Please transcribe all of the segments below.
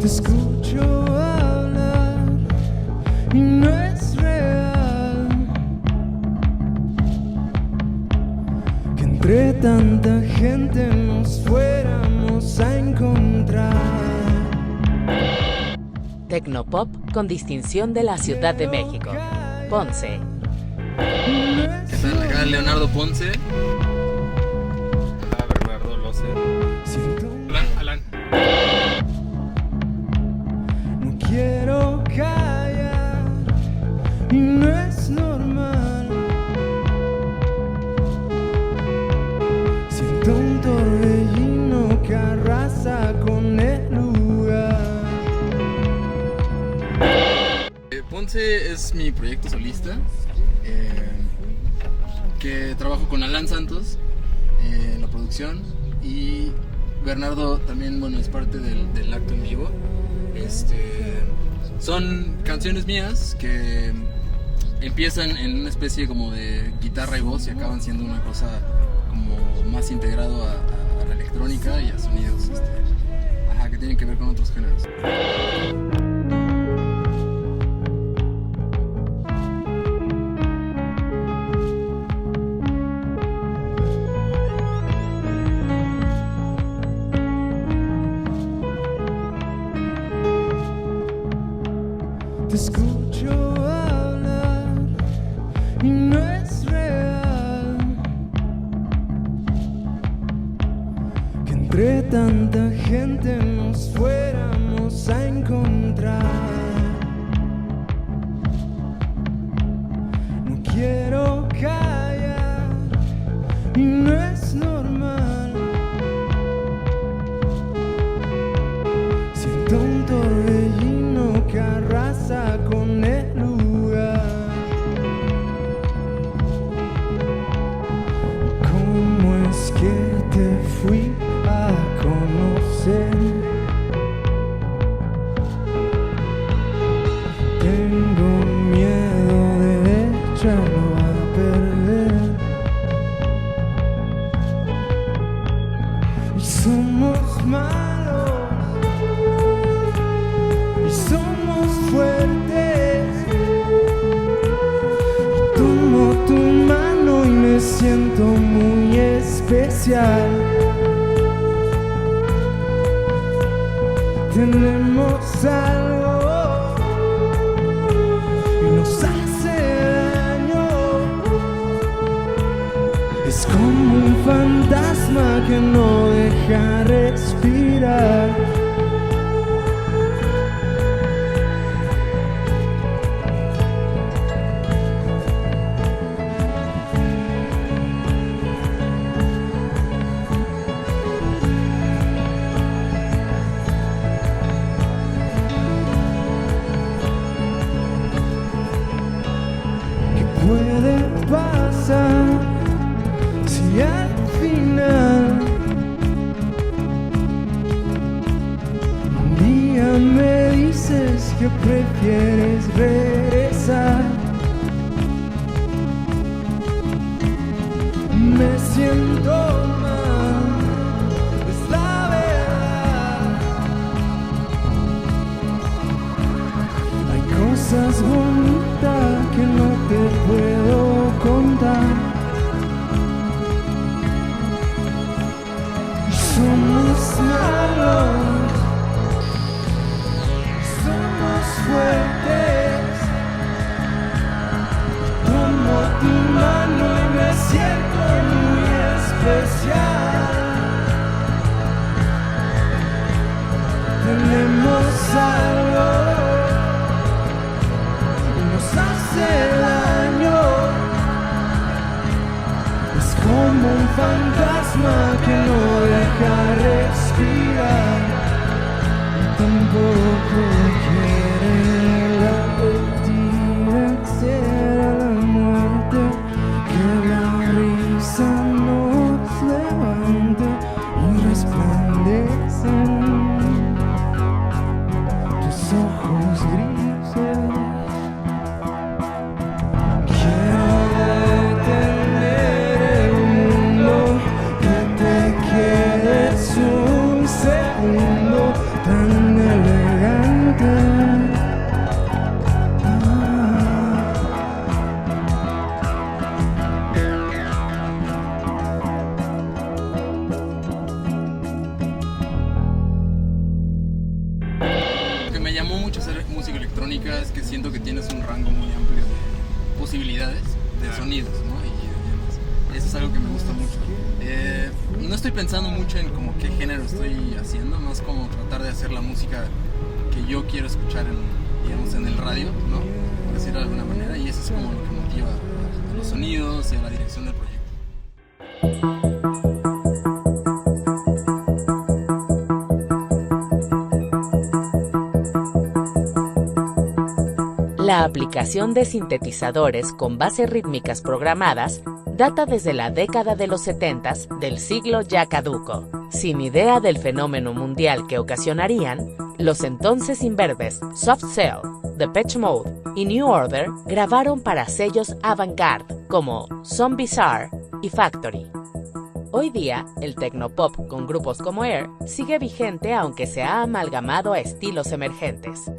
Te escucho hablar y no es real que entre tanta gente nos fuéramos a encontrar. Tecnopop con distinción de la Ciudad de México. Ponce. ¿Qué tal? Acá Leonardo Ponce. Bernardo Loce. Alan. No quiero callar y no es normal. Siento un torbellino que arrasa con el lugar. Ponce es mi proyecto solista, que trabajo con Alan Santos en la producción, y Bernardo también, bueno, es parte del acto en vivo. Son canciones mías que empiezan en una especie como de guitarra y voz y acaban siendo una cosa como más integrado a la electrónica y a sonidos que tienen que ver con otros géneros. Te escucho hablar y no es real que entre tanta gente nos fuéramos a encontrar. No quiero callar y no es normal. Siento un torbellino que arrasa con el lugar. ¿Cómo es que te fui a conocer? Tengo miedo de echarlo a perder. Y somos malos y somos fuertes. Tomo tu mano y me siento muy especial. Tenemos algo y nos hace daño. Es como un fantasma que no deja respirar. Puede pasar si al final un día me dices que prefieres regresar? Me siento mal, es la verdad. Hay cosas bonitas que no te puedo contar. Somos malos, somos fuertes. Tomo tu mano y me siento muy especial. Tenemos algo hace daño. Es como un fantasma que no deja respirar y tampoco quiere la mentira a la muerte. Que la risa nos levante y resplandecen tus ojos grises. Tan elegante. diferente. Lo que me llamó mucho hacer música electrónica es que siento que tienes un rango muy amplio de posibilidades, de sonidos, ¿no? Y eso es algo que me gusta mucho. No estoy pensando mucho en como qué género estoy haciendo, más como tratar de hacer la música que yo quiero escuchar digamos, en el radio, ¿no? Por decirlo de alguna manera, y eso es como lo que motiva a los sonidos y a la dirección del proyecto. La aplicación de sintetizadores con bases rítmicas programadas data desde la década de los 70 del siglo ya caduco. Sin idea del fenómeno mundial que ocasionarían, los entonces imberbes Soft Cell, Depeche Mode y New Order grabaron para sellos avant-garde como Some Bizarre y Factory. Hoy día, el tecnopop con grupos como Air sigue vigente aunque se ha amalgamado a estilos emergentes.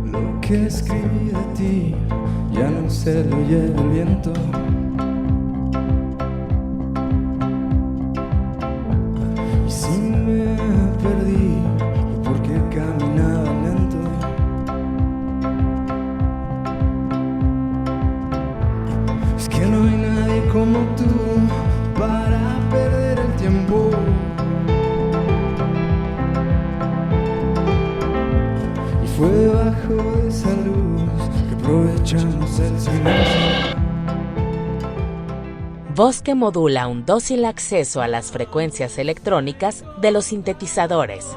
Lo que escribí de ti ya no se lo lleva el viento. Y si me perdí porque caminaba lento, es que no hay nadie como tú para perder el tiempo. Y fue debajo de esa luz que aprovechamos el silencio. Voz que modula un dócil acceso a las frecuencias electrónicas de los sintetizadores.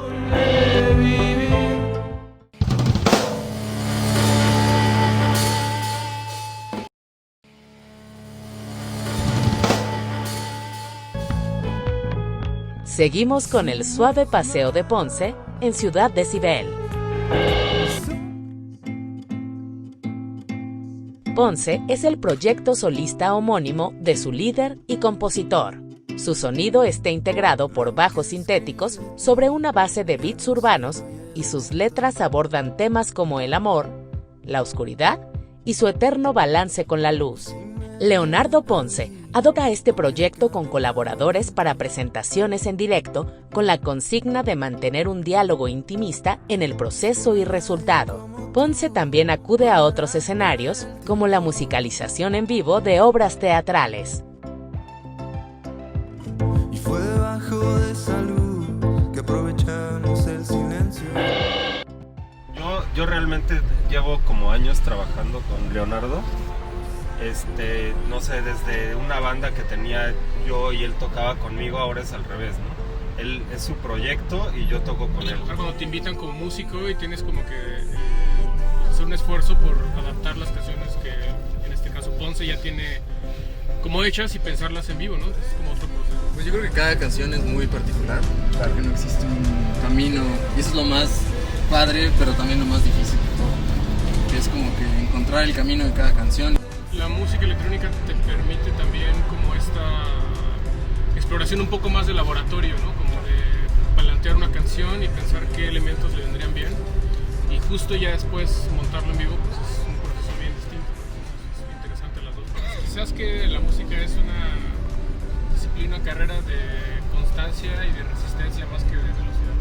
Seguimos con el suave paseo de Ponce en Ciudad Decibel. Ponce es el proyecto solista homónimo de su líder y compositor. Su sonido está integrado por bajos sintéticos sobre una base de beats urbanos y sus letras abordan temas como el amor, la oscuridad y su eterno balance con la luz. Leonardo Ponce adopta este proyecto con colaboradores para presentaciones en directo con la consigna de mantener un diálogo intimista en el proceso y resultado. Ponce también acude a otros escenarios, como la musicalización en vivo de obras teatrales. Y fue debajo de esa luz que aprovechamos el silencio. Yo realmente llevo como años trabajando con Leonardo. No sé, desde una banda que tenía yo y él tocaba conmigo, ahora es al revés, ¿no? Él es su proyecto y yo toco con él. Cuando te invitan como músico y tienes como que hacer un esfuerzo por adaptar las canciones que en este caso Ponce ya tiene como hechas y pensarlas en vivo, ¿no? Es como otro proceso. Pues yo creo que cada canción es muy particular, claro que no existe un camino, y eso es lo más padre, pero también lo más difícil de todo, que es como que encontrar el camino de cada canción. La música electrónica te permite también como esta exploración un poco más de laboratorio, ¿no? Como de plantear una canción y pensar qué elementos le vendrían bien, y justo ya después montarlo en vivo, pues es un proceso bien distinto, ¿no? Entonces es interesante las dos partes. Quizás que la música es una disciplina, carrera de constancia y de resistencia más que de velocidad.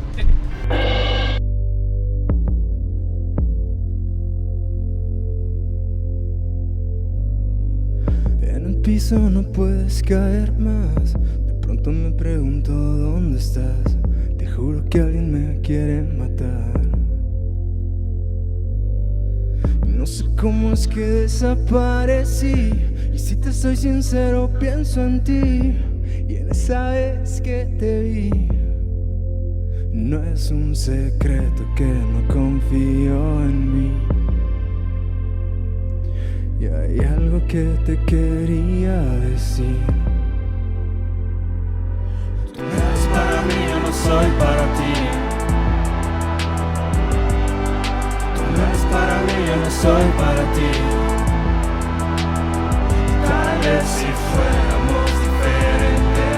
En el piso no puedes caer más. De pronto me pregunto dónde estás. Te juro que alguien me quiere matar. No sé cómo es que desaparecí. Y si te soy sincero pienso en ti. Y en esa vez que te vi. No es un secreto que no confío en mí. Y hay algo que te quería decir. Tú no eres para mí, yo no soy para ti. Tú no eres para mí, yo no soy para ti. Tal vez si fuéramos diferentes.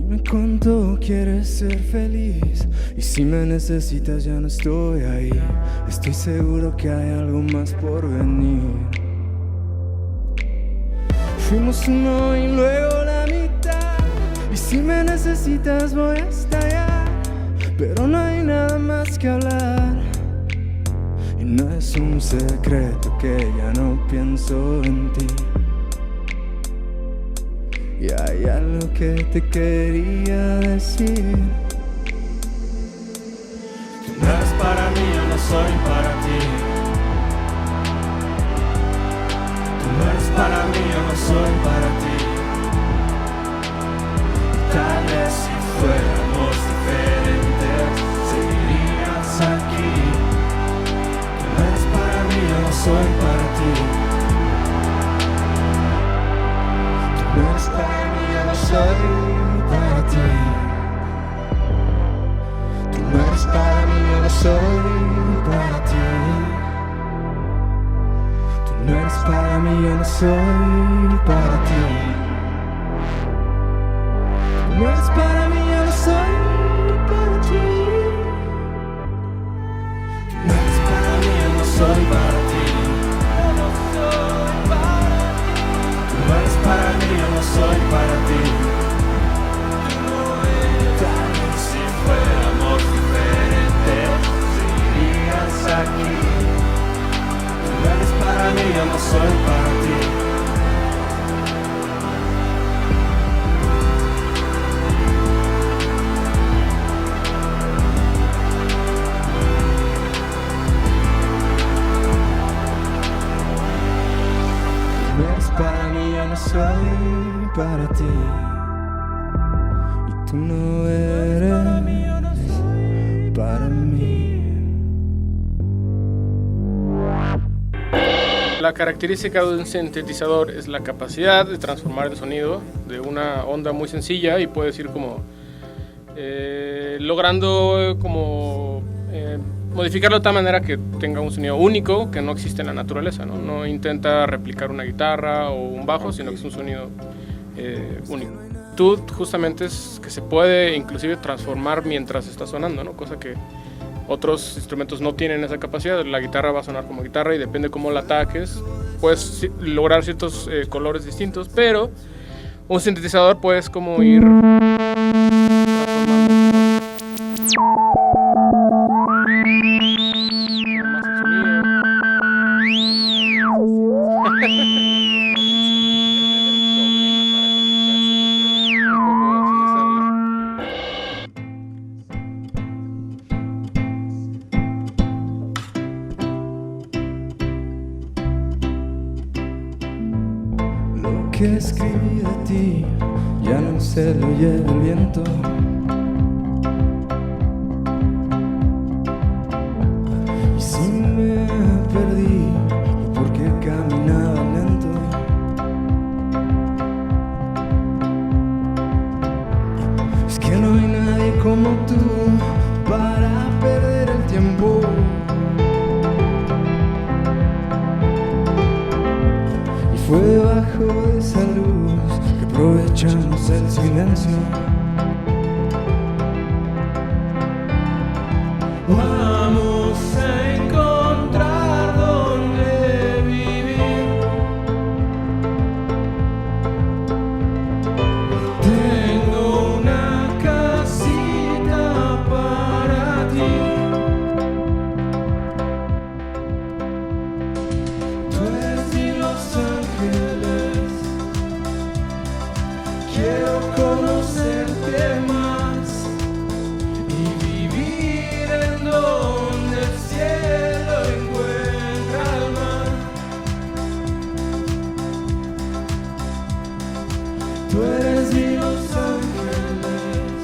Dime cuánto quieres ser feliz. Y si me necesitas ya no estoy ahí. Estoy seguro que hay algo más por venir. Fuimos uno y luego la mitad. Y si me necesitas voy hasta allá. Pero no hay nada más que hablar. Y no es un secreto que ya no pienso en ti. Y hay algo que te quería decir. Tú no eres para mí, yo no soy para ti. Tú no eres para mí, yo no soy para ti. Tal vez si fuéramos diferentes, seguirías aquí. Tú no eres para mí, yo no soy para ti. Tú no eres para mí, yo no soy para ti. Tú no eres para mí, yo no soy para ti. Tú no eres para mí, yo no soy para ti. Tú no eres para mí, yo no soy para ti. Tú no eres para mí, yo no soy para ti. Tú no eres para mí, yo no soy para ti. Tal vez si fuéramos diferentes, seguirías aquí. Tú no eres para mí, yo no soy para ti. Tú no eres para mí, yo no soy para ti. Y tú no eres para mí. La característica de un sintetizador es la capacidad de transformar el sonido de una onda muy sencilla y puedes ir como logrando como modificarlo de tal manera que tenga un sonido único que no existe en la naturaleza, ¿no? No intenta replicar una guitarra o un bajo, sino que es un sonido único. Justamente es que se puede inclusive transformar mientras está sonando, ¿no? Cosa que otros instrumentos no tienen esa capacidad. La guitarra va a sonar como guitarra y depende cómo la ataques, puedes lograr ciertos colores distintos, pero un sintetizador puedes como ir Lo que escribí de ti ya no se lo lleva el viento. Y si me perdí porque caminaba lento, es que no hay nadie como tú para perder el tiempo. Y fue debajo de esa luz que aprovechamos el silencio. Vamos a encontrar donde vivir. Tengo una casita para ti. Tú eres de Los Ángeles. Quiero conocerte más y vivir en donde el cielo encuentra el mar. Tú eres de Los Ángeles,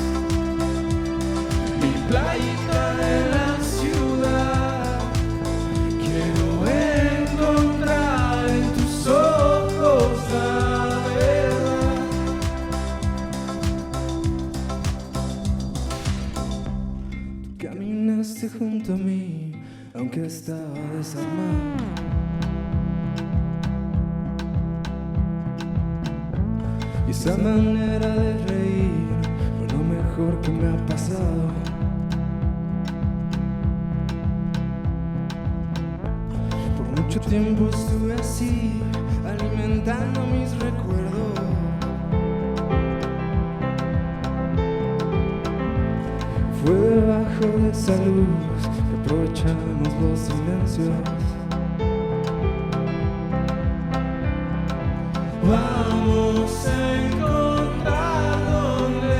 mi playita de la ciudad. Quiero encontrar en tus ojos la verdad. Caminaste junto a mí, aunque estaba desarmado. Y esa manera de reír mejor que me ha pasado. Por mucho tiempo estuve así, alimentando mis recuerdos. Fue debajo de esa luz que aprovechamos los silencios. Vamos a encontrar donde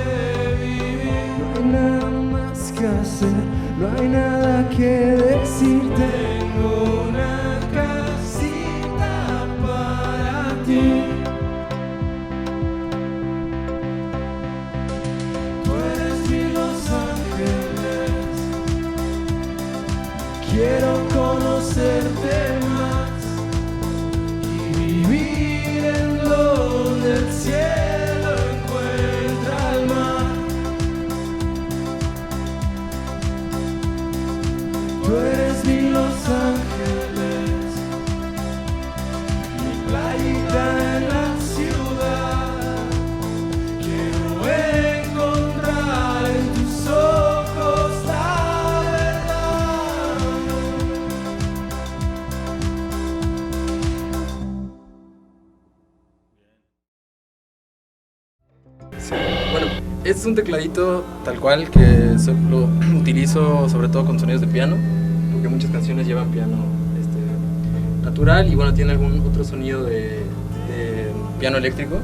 vivir. No hay nada más que hacer, no hay nada que decir. Tengo una casita para ti. Tú eres mi Los Ángeles. Quiero conocerte más y vivir en donde el cielo encuentra el mar. Tú eres mi Los Ángeles, mi playita en la ciudad. Quiero encontrar en tus ojos la verdad. Sí, bueno, es un tecladito tal cual que lo utilizo sobre todo con sonidos de piano, porque muchas canciones llevan piano natural y bueno, tiene algún otro sonido de piano eléctrico.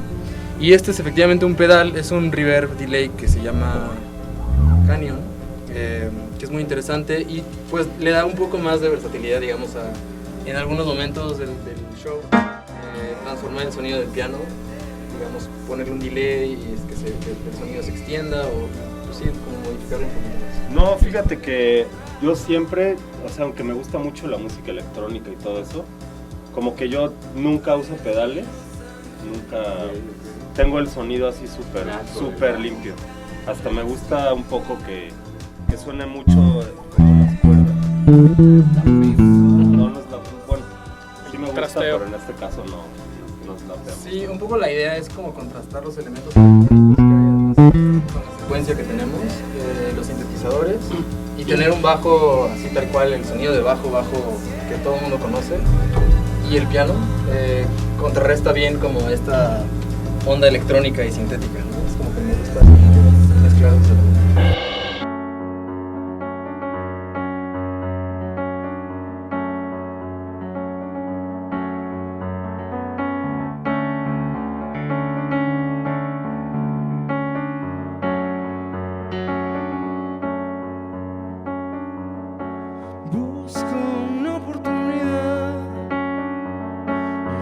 Y este es efectivamente un pedal, es un reverb delay que se llama Canyon, que es muy interesante y pues le da un poco más de versatilidad, digamos, en algunos momentos del show, transformar el sonido del piano, digamos, ponerle un delay y que el sonido se extienda o pues sí, como modificarlo un poquito más. No, fíjate que yo siempre, o sea, aunque me gusta mucho la música electrónica y todo eso, como que yo nunca uso pedales, nunca tengo el sonido así súper limpio. Hasta me gusta un poco que suene mucho como las cuerdas. No es la, bueno, sí me gusta, Trasteo. pero en este caso no es la peor. Sí, un poco la idea es como contrastar los elementos electrónicos que hay además con la secuencia que tenemos, los sintetizadores, y tener un bajo así tal cual, el sonido de bajo que todo el mundo conoce, y el piano contrarresta bien como esta onda electrónica y sintética, ¿no? Es como que me gusta mezclar los elementos. Busco una oportunidad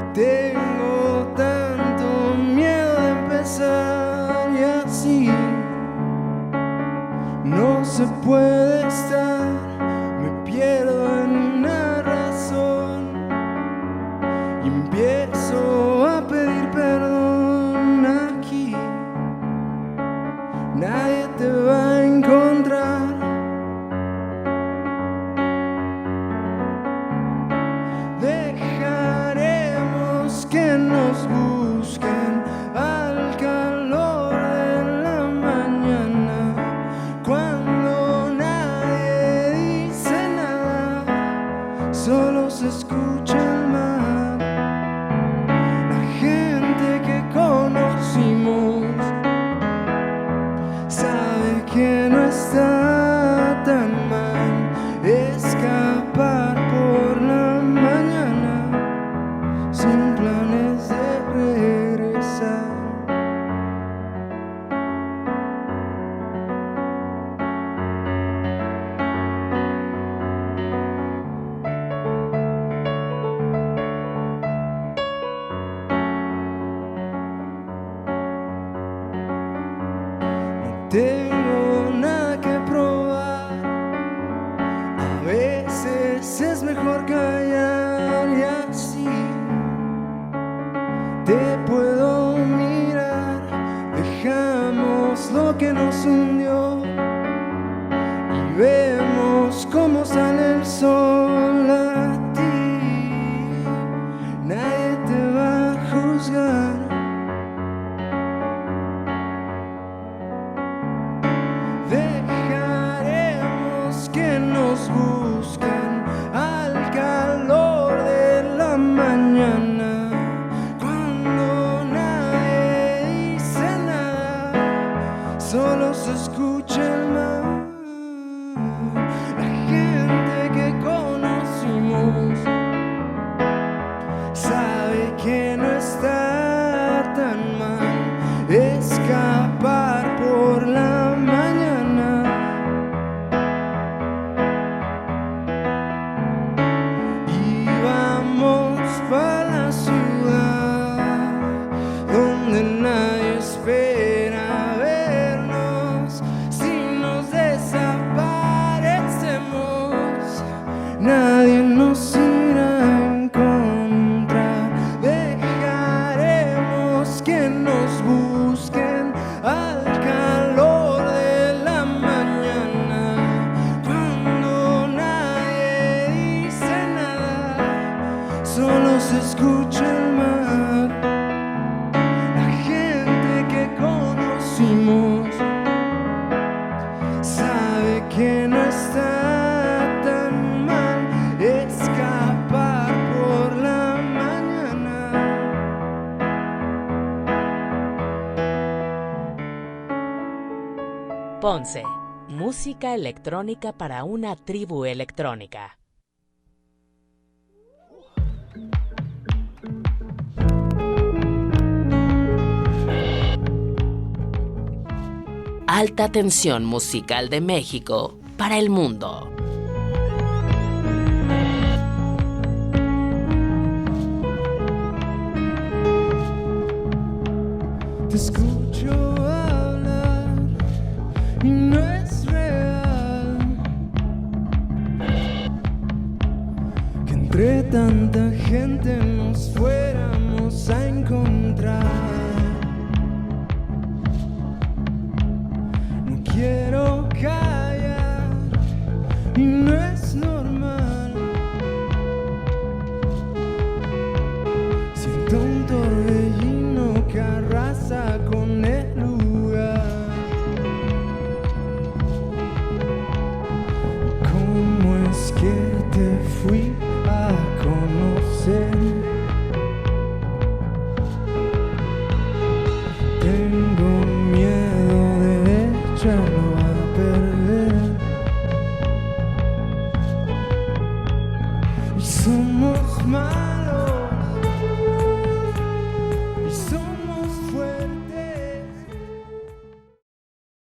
y tengo tanto miedo de empezar y así no se puede estar. Me pierdo en una razón y empiezo a pedir perdón aquí. Nadie te va a encontrar. Dejaremos que nos busquen al calor de la mañana, cuando nadie dice nada, solo se escucha el mar. La gente que conocimos sabe que no está tan mal escapar por la mañana sin planes de regresar. No tengo nada que probar, a veces es mejor callar y así te puedo mirar. Dejamos lo que nos hundió y vemos cómo sale el sol a ti. Nadie te va a juzgar. escucha el mar. La gente que conocimos sabe que no está tan mal escapar por la mañana. Y vamos para la ciudad donde nadie espera vernos. Si nos desaparecemos, nadie nos irá a encontrar. Dejaremos que nos busquen al calor de la mañana, cuando nadie dice nada, solo se escucha el mar. La gente que conocimos sabe que no está tan mal escapar por la mañana. Ponce, música electrónica para una tribu electrónica. Alta tensión musical de México para el mundo. Te escucho hablar y no es real que entre tanta gente nos fuéramos a encontrar. No quiero callar y no es normal. Siento un torbellino que arrasa con el lugar. ¿Cómo es que te fui a conocer? Tengo miedo de echarlo a perder. Y somos más